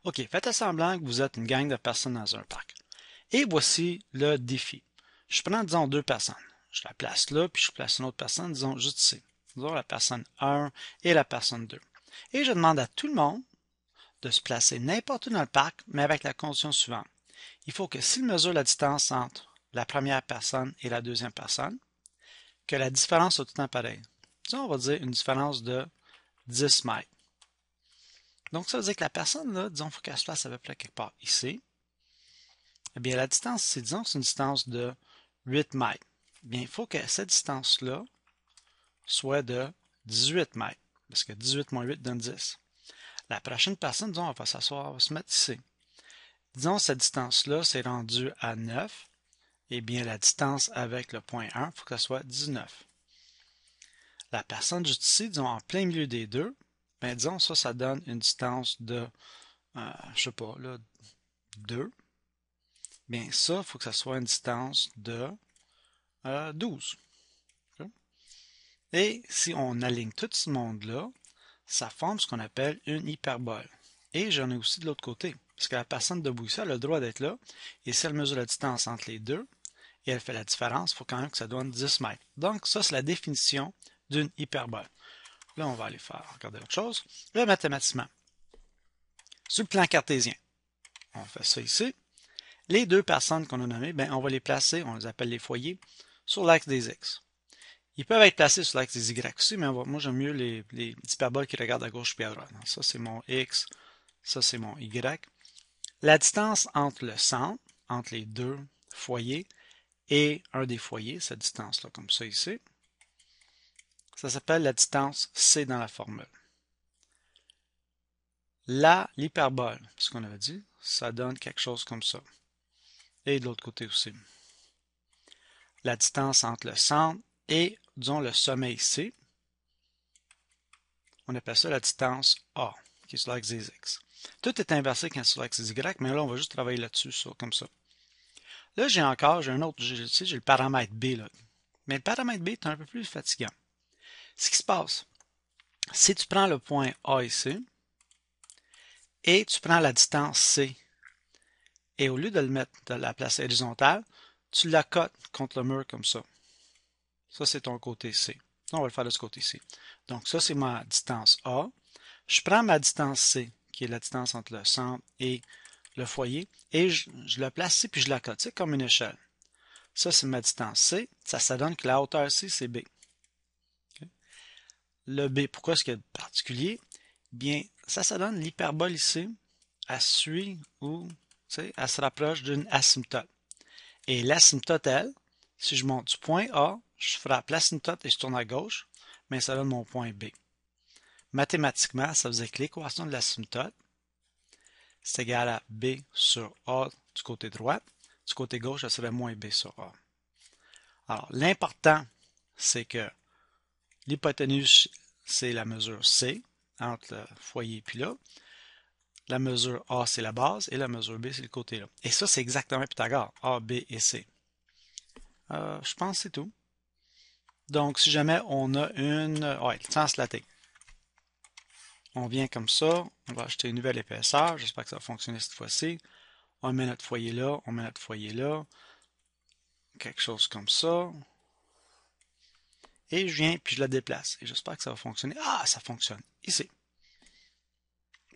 OK, faites semblant que vous êtes une gang de personnes dans un parc. Et voici le défi. Je prends, disons, deux personnes. Je la place là, puis je place une autre personne, disons, juste ici. Disons la personne 1 et la personne 2. Et je demande à tout le monde de se placer n'importe où dans le parc, mais avec la condition suivante. Il faut que s'il mesure la distance entre la première personne et la deuxième personne, que la différence soit tout le temps pareille. Disons, on va dire une différence de 10 mètres. Donc, ça veut dire que la personne, là, disons, il faut qu'elle se place à peu près quelque part ici. Eh bien, la distance, c'est, disons, c'est une distance de 8 mètres. Eh bien, il faut que cette distance-là soit de 18 mètres. Parce que 18 moins 8 donne 10. La prochaine personne, disons, elle va s'asseoir, elle va se mettre ici. Disons, cette distance-là, c'est rendu à 9. Eh bien, la distance avec le point 1, il faut que ça soit 19. La personne juste ici, disons, en plein milieu des deux, ben, disons, ça donne une distance de, je sais pas, là, 2. Bien, ça, il faut que ça soit une distance de 12. Et si on aligne tout ce monde-là, ça forme ce qu'on appelle une hyperbole. Et j'en ai aussi de l'autre côté, parce que la personne debout ici, elle a le droit d'être là, et si elle mesure la distance entre les deux, et elle fait la différence, il faut quand même que ça donne 10 mètres. Donc, ça, c'est la définition d'une hyperbole. Là, on va aller faire regarder autre chose. Là, mathématiquement, sur le plan cartésien, on fait ça ici. Les deux personnes qu'on a nommées, ben, on va les placer, on les appelle les foyers, sur l'axe des X. Ils peuvent être placés sur l'axe des Y aussi, mais moi j'aime mieux les hyperboles qui regardent à gauche puis à droite. Ça c'est mon X, ça c'est mon Y. La distance entre le centre, entre les deux foyers, et un des foyers, cette distance-là, comme ça ici, ça s'appelle la distance C dans la formule. Là, l'hyperbole, ce qu'on avait dit, ça donne quelque chose comme ça. Et de l'autre côté aussi. La distance entre le centre et, disons, le sommet ici, on appelle ça la distance A, qui est sur l'axe des X. Tout est inversé quand c'est sur l'axe des Y, mais là, on va juste travailler là-dessus, ça, comme ça. Là, j'ai un autre, j'ai le paramètre B, là. Mais le paramètre B est un peu plus fatigant. Ce qui se passe, si tu prends le point A ici, et tu prends la distance C, et au lieu de le mettre de la place horizontale, tu l'accotes contre le mur comme ça. Ça, c'est ton côté C. On va le faire de ce côté-ci. Donc, ça, c'est ma distance A. Je prends ma distance C, qui est la distance entre le centre et le foyer, et je la place ici, puis je la cote, c'est comme une échelle. Ça, c'est ma distance C. Ça donne que la hauteur C, c'est B. Okay. Le B, pourquoi est-ce qu'il y a de particulier? Bien, ça donne l'hyperbole ici. Elle suit ou, elle se rapproche d'une asymptote. Et l'asymptote, elle, si je monte du point A, je frappe l'asymptote et je tourne à gauche, mais ça donne mon point B. Mathématiquement, ça faisait que l'équation de l'asymptote, c'est égal à B sur A du côté droit. Du côté gauche, ça serait moins B sur A. Alors, l'important, c'est que l'hypoténuse, c'est la mesure C, entre le foyer et puis là. La mesure A, c'est la base, et la mesure B, c'est le côté là. Et ça, c'est exactement Pythagore, A, B et C. Je pense que c'est tout. Donc, si jamais on a une... Ouais, translatée. On vient comme ça, on va acheter une nouvelle épaisseur, j'espère que ça va fonctionner cette fois-ci. On met notre foyer là, on met notre foyer là, quelque chose comme ça. Et je viens, puis je la déplace. Et j'espère que ça va fonctionner. Ah, ça fonctionne. Ici.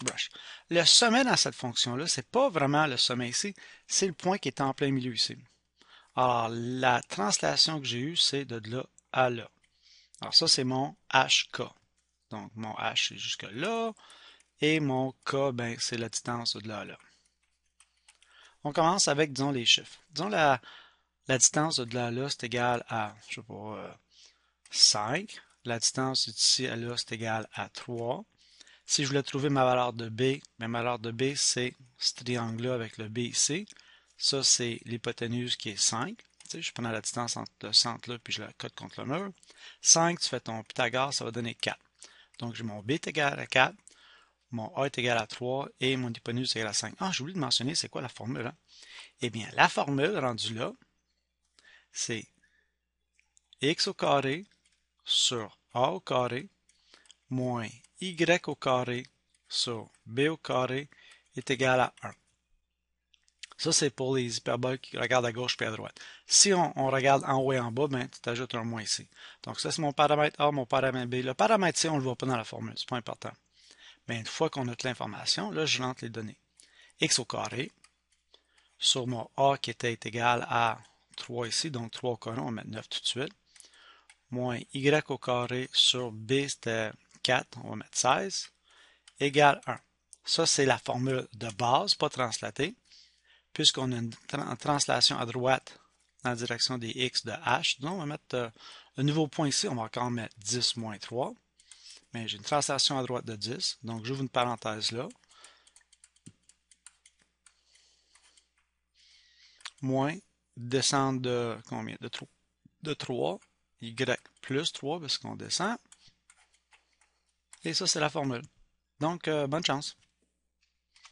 Brush. Le sommet dans cette fonction-là, c'est pas vraiment le sommet ici, c'est le point qui est en plein milieu ici. Alors, la translation que j'ai eue, c'est de là à là. Alors ça, c'est mon HK. Donc, mon H, c'est jusque là. Et mon K, ben, c'est la distance de là à là. On commence avec, disons, les chiffres. Disons, la distance de là à là, c'est égal à, je sais pas, 5. La distance d'ici à là, c'est égal à 3. Si je voulais trouver ma valeur de B, ma valeur de B, c'est ce triangle-là avec le B ici. Ça, c'est l'hypoténuse qui est 5. Tu sais, je prends la distance entre le centre là, puis je la cote contre le mur. 5, tu fais ton Pythagore, ça va donner 4. Donc, j'ai mon B est égal à 4, mon A est égal à 3 et mon hypoténuse est égal à 5. Ah, j'ai oublié de mentionner, c'est quoi la formule? Hein? Eh bien, la formule rendue là, c'est x au carré sur a au carré moins y au carré sur b au carré est égal à 1. Ça, c'est pour les hyperboles qui regardent à gauche et à droite. Si on regarde en haut et en bas, ben, tu t'ajoutes un moins ici. Donc ça, c'est mon paramètre A, mon paramètre B. Le paramètre C, on ne le voit pas dans la formule, c'est pas important. Mais une fois qu'on a toute l'information, là, je rentre les données. X au carré, sur mon A qui était égal à 3 ici, donc 3 au carré, on va mettre 9 tout de suite. Moins Y au carré sur B, c'était 4, on va mettre 16, égale 1. Ça, c'est la formule de base, pas translatée. Puisqu'on a une translation à droite dans la direction des x de h, donc on va mettre un nouveau point ici, on va encore mettre 10 moins 3. Mais j'ai une translation à droite de 10, donc j'ouvre une parenthèse là. Moins, descendre de combien? De 3, y plus 3 parce qu'on descend. Et ça, c'est la formule. Donc, bonne chance.